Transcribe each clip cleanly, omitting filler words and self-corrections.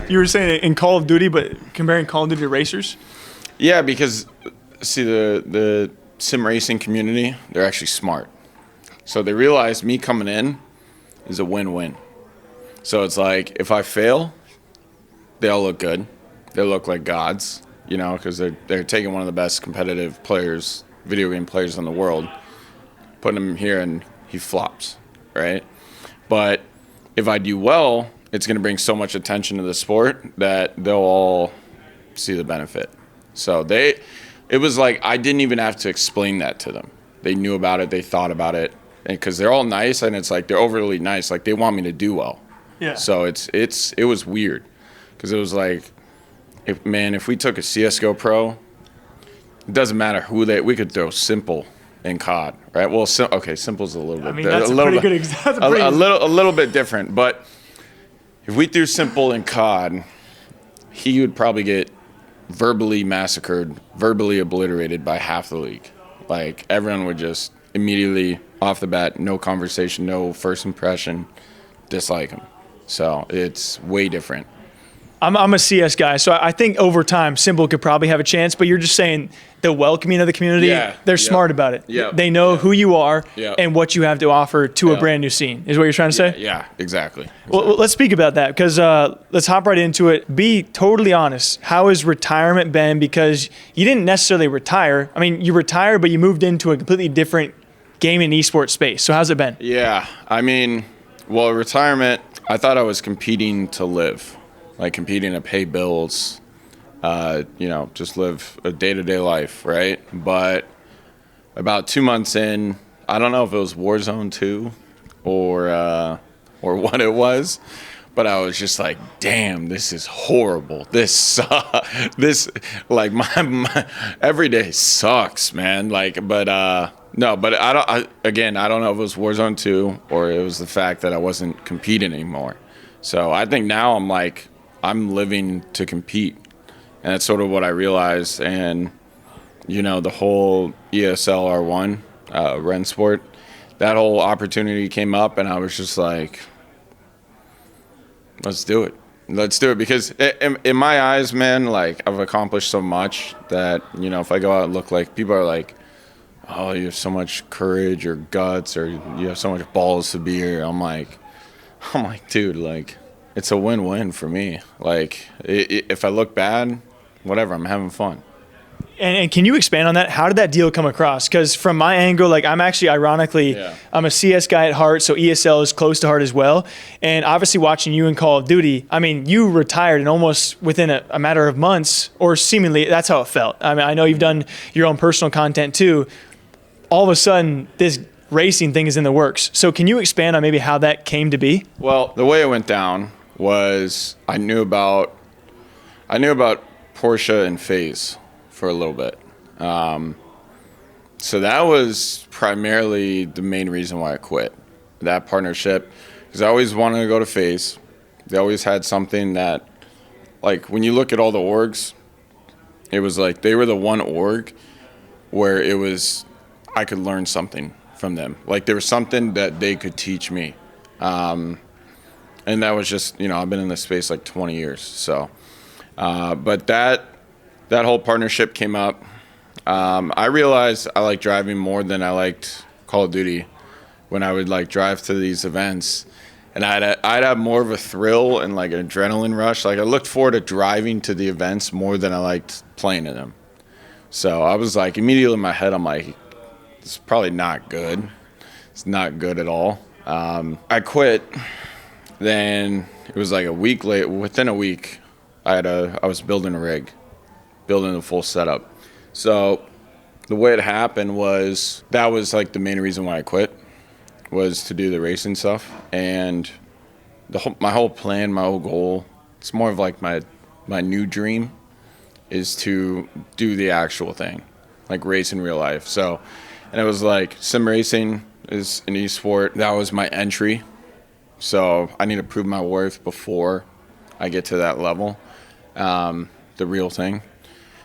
You were saying in Call of Duty, but comparing Call of Duty to racers? Yeah, because see the sim racing community, they're actually smart. So they realize me coming in is a win-win. So it's like if I fail, they all look good. They look like gods, you know, because they're taking one of the best competitive players, video game players in the world, putting him here and he flops, right? But if I do well, it's going to bring so much attention to the sport that they'll all see the benefit. So it was like I didn't even have to explain that to them. They knew about it. They thought about it. And because they're all nice, and it's like they're overly nice. Like they want me to do well. Yeah. So it was weird because it was like, if we took a CS:GO pro, it doesn't matter who we could throw Simple in COD, right? Well, Simple's a little bit. I mean, that's a pretty good example. A little bit different, but if we threw Simple in COD, he would probably get verbally massacred, verbally obliterated by half the league. Like everyone would just immediately off the bat, no conversation, no first impression, dislike him. So it's way different. I'm a CS guy, so I think over time, Simple could probably have a chance, but you're just saying the welcoming of the community, they're smart about it. Yeah. They know who you are and what you have to offer to a brand new scene, is what you're trying to say? Yeah, exactly. Well, let's speak about that, because let's hop right into it. Be totally honest. How has retirement been? Because you didn't necessarily retire. I mean, you retired, but you moved into a completely different gaming and esports space. So how's it been? Yeah, I mean, well, retirement, I thought I was competing to live. Like competing to pay bills, just live a day-to-day life, right? But about 2 months in, I don't know if it was Warzone 2 or what it was, but I was just like, damn, this is horrible. This like my every day sucks, man. Like, but no, but I don't know if it was Warzone 2 or it was the fact that I wasn't competing anymore. So I think now I'm living to compete, and that's sort of what I realized. And the whole ESL R1 Ren Sport, that whole opportunity came up, and I was just like, let's do it because in my eyes, man, like I've accomplished so much that if I go out and look, like people are like, oh, you have so much courage or guts, or you have so much balls to be here. I'm like, dude, like, it's a win-win for me. Like, if I look bad, whatever, I'm having fun. And can you expand on that? How did that deal come across? Because from my angle, like I'm actually, ironically, I'm a CS guy at heart, so ESL is close to heart as well. And obviously watching you in Call of Duty, I mean, you retired and almost within a matter of months, or seemingly, that's how it felt. I mean, I know you've done your own personal content too. All of a sudden, this racing thing is in the works. So can you expand on maybe how that came to be? Well, the way it went down was I knew about Porsche and FaZe for a little bit. So that was primarily the main reason why I quit that partnership, because I always wanted to go to FaZe. They always had something that, like, when you look at all the orgs, it was like they were the one org where it was I could learn something from them. Like there was something that they could teach me. And that was just, I've been in this space like 20 years. So, but that whole partnership came up. I realized I like driving more than I liked Call of Duty when I would like drive to these events, and I'd have more of a thrill and like an adrenaline rush. Like I looked forward to driving to the events more than I liked playing in them. So I was like, immediately in my head, I'm like, it's probably not good. It's not good at all. I quit. Then it was like a week later. Within a week, I was building a rig, building the full setup. So the way it happened was that was like the main reason why I quit, was to do the racing stuff. And my whole plan, my whole goal, it's more of like my new dream is to do the actual thing, like race in real life. So, and it was like sim racing is an esport. That was my entry. So I need to prove my worth before I get to that level, the real thing.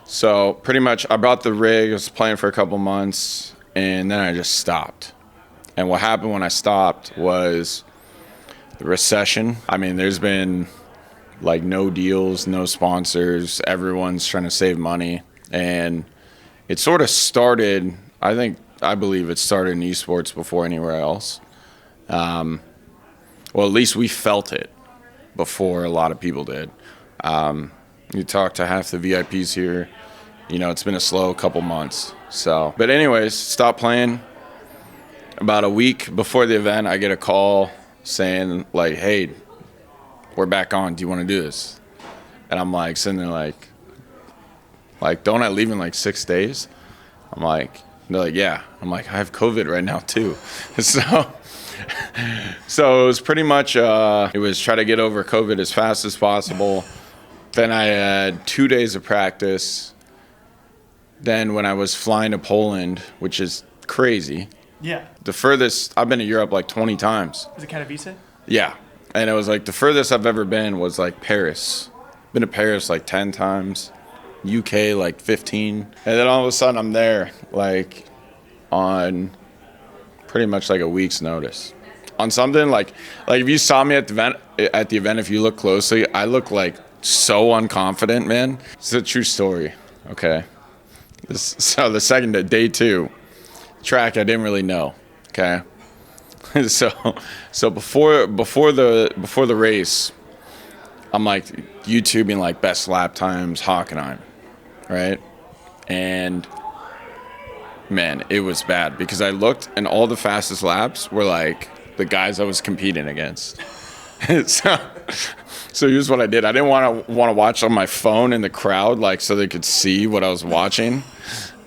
So pretty much I brought the rig, I was playing for a couple months, and then I just stopped. And what happened when I stopped was the recession. I mean, there's been like no deals, no sponsors. Everyone's trying to save money. And it sort of started, I believe it started in esports before anywhere else. Well, at least we felt it before a lot of people did. You talk to half the VIPs here, you know, it's been a slow couple months. So, but anyways, stopped playing. About a week before the event, I get a call saying like, hey, we're back on. Do you want to do this? And I'm like sitting there like, don't I leave in like 6 days? I'm like, they're like, yeah. I'm like, I have COVID right now too. So it was pretty much, it was try to get over COVID as fast as possible. Then I had 2 days of practice. Then when I was flying to Poland, which is crazy. Yeah. The furthest, I've been to Europe like 20 times. Is it kind of visa? Yeah. And it was like the furthest I've ever been was like Paris. Been to Paris like 10 times. UK like 15. And then all of a sudden I'm there like on pretty much like a week's notice. On something like if you saw me at the event, if you look closely, I look like so unconfident, man. It's a true story. Okay. So the second day 2 track, I didn't really know. Okay. So before the race, I'm like YouTubing like best lap times Hockenheim, right? And man, it was bad because I looked and all the fastest laps were like the guys I was competing against. So here's what I did. I didn't want to watch on my phone in the crowd, like so they could see what I was watching.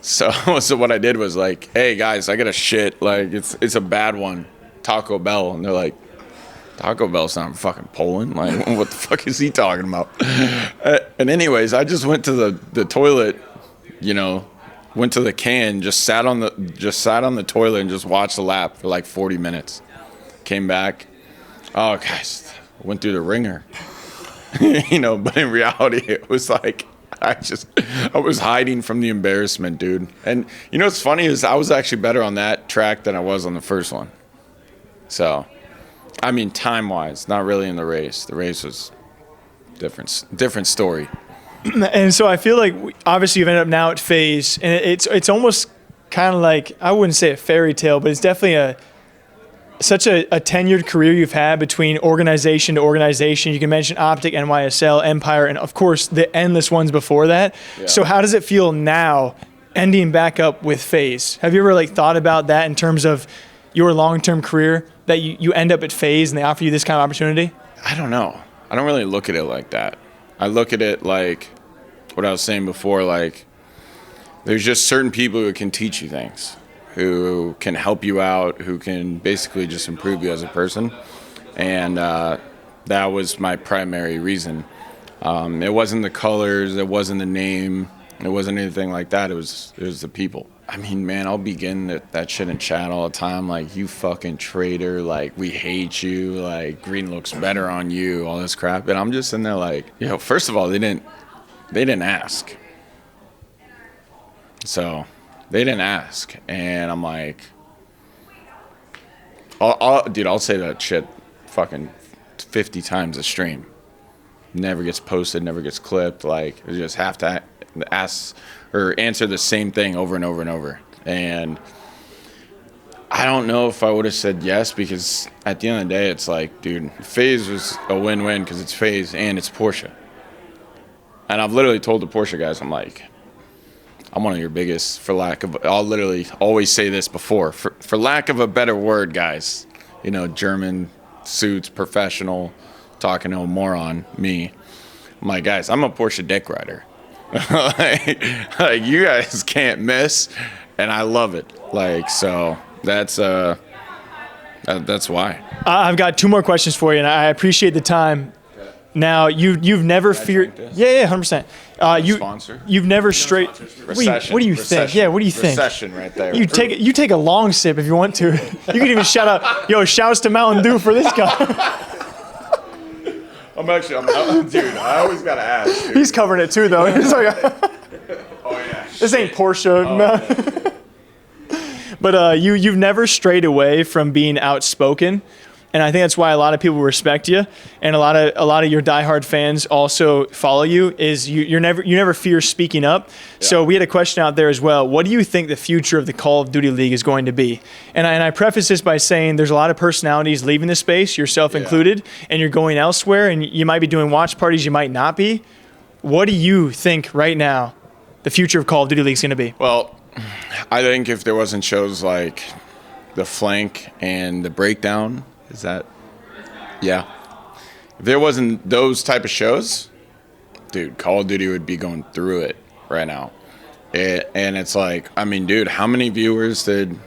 So what I did was like, hey guys, I got a shit. Like it's a bad one. Taco Bell. And they're like, Taco Bell's not in fucking Poland. Like, what the fuck is he talking about? And anyways, I just went to the toilet, you know, went to the can, just sat on the toilet and just watched the lap for like 40 minutes. Came back. Oh, guys, went through the ringer. You know, but in reality, it was like, I was hiding from the embarrassment, dude. And you know what's funny is I was actually better on that track than I was on the first one. So, I mean, time-wise, not really in the race. The race was different story. And so I feel like obviously you've ended up now at FaZe, and it's almost kind of like, I wouldn't say a fairy tale, but it's definitely such a tenured career you've had between organization to organization. You can mention Optic, NYSL, Empire, and of course the endless ones before that. Yeah. So how does it feel now ending back up with FaZe? Have you ever like thought about that in terms of your long-term career, that you end up at FaZe and they offer you this kind of opportunity? I don't know. I don't really look at it like that. I look at it like what I was saying before, like there's just certain people who can teach you things, who can help you out, who can basically just improve you as a person. And that was my primary reason. It wasn't the colors, it wasn't the name, it wasn't anything like that. It was the people. I mean, man, I'll be getting that shit in chat all the time, like, you fucking traitor, like, we hate you, like, green looks better on you, all this crap. And I'm just in there like, yo, first of all, they didn't ask. So they didn't ask. And I'm like, I'll say that shit fucking 50 times a stream. Never gets posted, never gets clipped. Like, you just have to ask or answer the same thing over and over and over. And I don't know if I would have said yes, because at the end of the day, it's like, dude, FaZe was a win-win because it's FaZe and it's Porsche. And I've literally told the Porsche guys, I'm like, I'm one of your biggest, I'll literally always say this before, for lack of a better word, guys, you know, German suits, professional, talking to a moron, me. I'm like, guys, I'm a Porsche dick rider. like you guys can't miss, and I love it. Like, so that's why. I've got 2 more questions for you, and I appreciate the time. Now you've never feared. Yeah, 100%. Sponsor. You've never straight. What do you think? Yeah, what do you think? Recession right there. You take a long sip if you want to. You can even shout out, yo, shouts to Mountain Dew for this guy. Dude, I always gotta ask. Dude. He's covering it too, though. He's like, oh yeah. This ain't Porsche. Oh, but you've never strayed away from being outspoken. And I think that's why a lot of people respect you, and a lot of your diehard fans also follow you. Is you never fear speaking up. Yeah. So we had a question out there as well. What do you think the future of the Call of Duty League is going to be? And I preface this by saying there's a lot of personalities leaving the space, yourself included, and you're going elsewhere, and you might be doing watch parties, you might not be. What do you think right now the future of Call of Duty League is going to be? Well, I think if there wasn't shows like the Flank and the Breakdown, is that? Yeah. If there wasn't those type of shows, dude, Call of Duty would be going through it right now. And it's like, I mean, dude, how many viewers did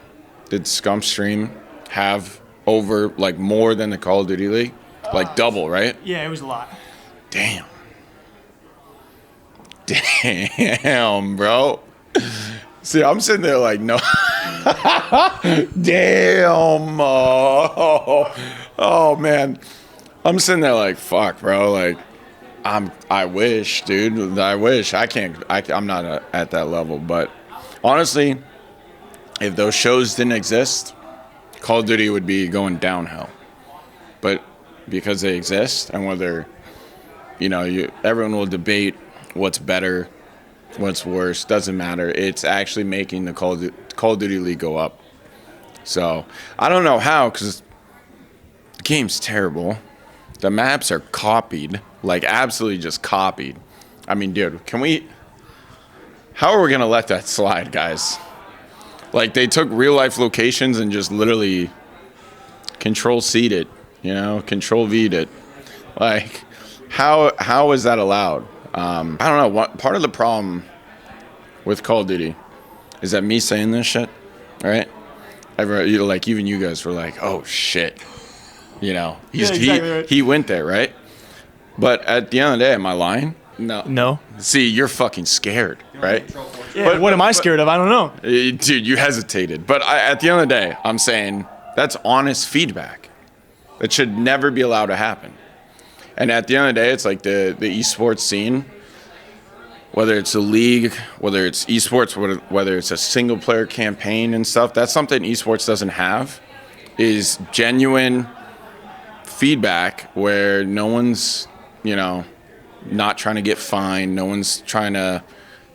Scump stream have over, like, more than the Call of Duty League? Like double, right? Yeah, it was a lot. Damn. Damn, bro. See, I'm sitting there like, no. Damn. Oh, man. I'm sitting there like, fuck, bro. Like, I wish, dude. I wish. I'm not at that level. But honestly, if those shows didn't exist, Call of Duty would be going downhill. But because they exist, and whether, everyone will debate what's better, what's worse, doesn't matter. It's actually making the Call of Duty League go up. So I don't know how, because the game's terrible. The maps are copied, like absolutely just copied. I mean, dude, how are we going to let that slide, guys? Like, they took real life locations and just literally Control-C'd it, Control-V'd it. Like, how is that allowed? I don't know. What part of the problem with Call of Duty is that me saying this shit, right? Like, even you guys were like, "Oh shit," he went there, right? But at the end of the day, am I lying? No. See, you're fucking scared, right? Yeah, but what am I scared of? I don't know. Dude, you hesitated. But at the end of the day, I'm saying that's honest feedback. That should never be allowed to happen. And at the end of the day, it's like the esports scene, whether it's a league, whether it's esports, whether it's a single-player campaign and stuff, that's something esports doesn't have, is genuine feedback where no one's, not trying to get fined, no one's trying to,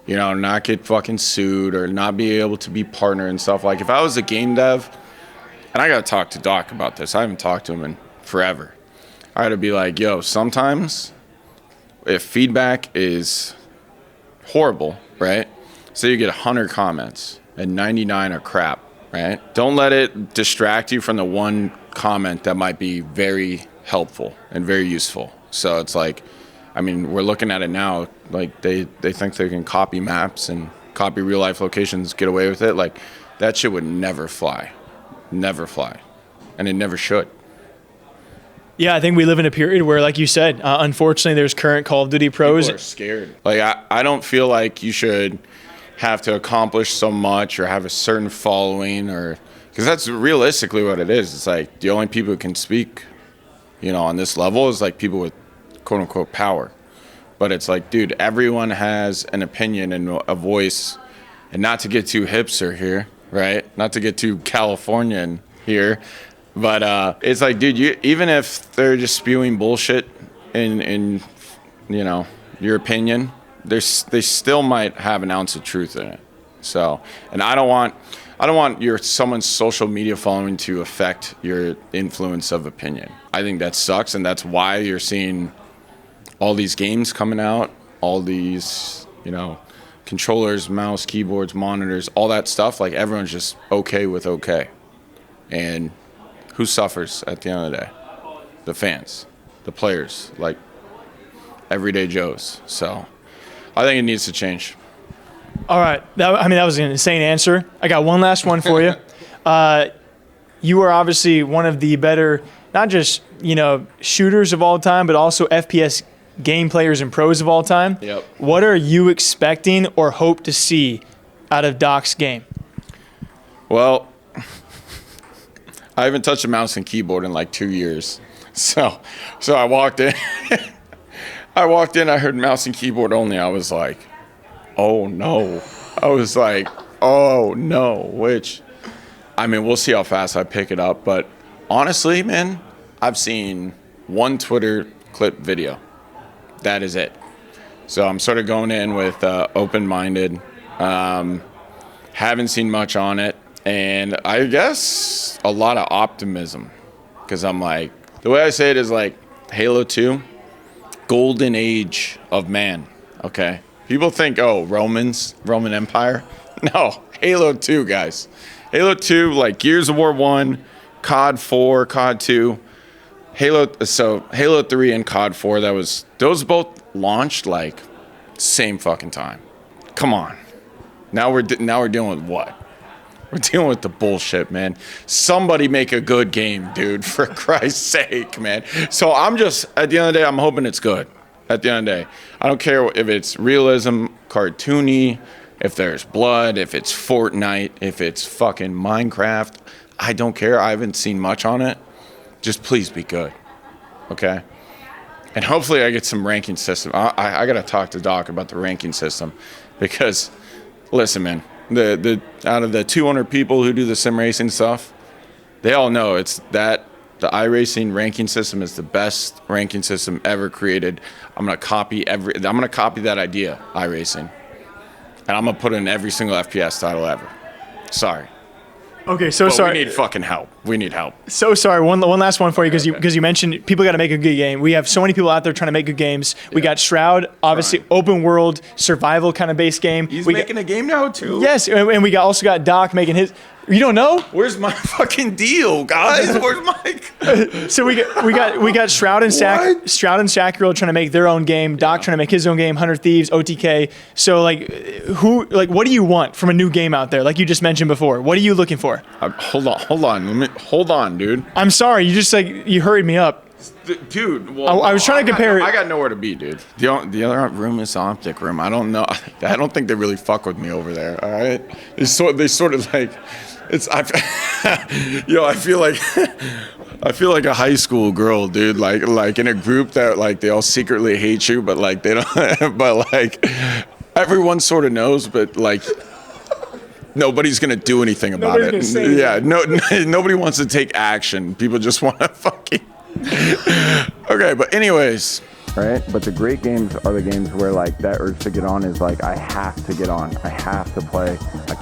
not get fucking sued or not be able to be partner and stuff. Like, if I was a game dev, and I got to talk to Doc about this, I haven't talked to him in forever. I got to be like, yo, sometimes if feedback is horrible, right? So you get 100 comments and 99 are crap, right? Don't let it distract you from the one comment that might be very helpful and very useful. So it's like, I mean, we're looking at it now, like they think they can copy maps and copy real life locations, get away with it. Like, that shit would never fly. Never fly. And it never should. Yeah, I think we live in a period where, like you said, unfortunately, there's current Call of Duty pros. People are scared. Like, I don't feel like you should have to accomplish so much or have a certain following, or because that's realistically what it is. It's like the only people who can speak, on this level is like people with quote unquote power. But it's like, dude, everyone has an opinion and a voice, and not to get too hipster here, right? Not to get too Californian here. But it's like, dude, even if they're just spewing bullshit in your opinion, they still might have an ounce of truth in it. So, and I don't want someone's social media following to affect your influence of opinion. I think that sucks, and that's why you're seeing all these games coming out, all these, controllers, mouse, keyboards, monitors, all that stuff. Like, everyone's just okay with okay. And who suffers at the end of the day? The fans, the players, like everyday Joes. So I think it needs to change. All right. That was an insane answer. I got one last one for you. You are obviously one of the better, not just, shooters of all time, but also FPS game players and pros of all time. Yep. What are you expecting or hope to see out of Doc's game? Well, I haven't touched a mouse and keyboard in like 2 years. So I walked in. I heard mouse and keyboard only. I was like, oh no. Which, I mean, we'll see how fast I pick it up. But honestly, man, I've seen one Twitter clip video. That is it. So I'm sort of going in with open-minded. Haven't seen much on it. And I guess a lot of optimism. Because I'm like, the way I say it is like Halo 2, golden age of man. Okay? People think, oh, Roman Empire. No, Halo 2, guys. Halo 2, like Gears of War 1, COD 4, COD 2, Halo 3 and COD 4, those both launched like same fucking time. Come on. Now we're dealing with what? We're dealing with the bullshit, man. Somebody make a good game, dude, for Christ's sake, man. So I'm just, at the end of the day, I'm hoping it's good. At the end of the day, I don't care if it's realism, cartoony, if there's blood, if it's Fortnite, if it's fucking Minecraft. I don't care. I haven't seen much on it. Just please be good, okay? And hopefully I get some ranking system. I got to talk to Doc about the ranking system because, listen, man, the out of the 200 people who do the sim racing stuff, they all know it's that the iRacing ranking system is the best ranking system ever created. I'm gonna copy that idea, iRacing, and I'm gonna put it in every single FPS title ever. Sorry. Okay, so But sorry. We need fucking help. We need help. So sorry. One last one for you because you mentioned people got to make a good game. We have so many people out there trying to make good games. We got Shroud, obviously open world survival kind of based game. He's making a game now too. Yes, and we also got Doc making his. You don't know? Where's my fucking deal, guys? Where's my? So we got Shroud and Sackrill trying to make their own game. Doc trying to make his own game. 100 Thieves, OTK. So what do you want from a new game out there? Like you just mentioned before, what are you looking for? Hold on, dude. I'm sorry, you hurried me up. Dude, well, I was trying to compare it. I got nowhere to be, dude. The other room is Optic Room. I don't know. I don't think they really fuck with me over there. All right, they sort of like. I feel like a high school girl, dude. Like in a group that like they all secretly hate you, but like they don't. But like everyone sort of knows, but like nobody's gonna do anything about it. Yeah, nobody wants to take action. People just want to fucking. Okay, but anyways. Right, but the great games are the games where like that urge to get on is like I have to get on, I have to play, I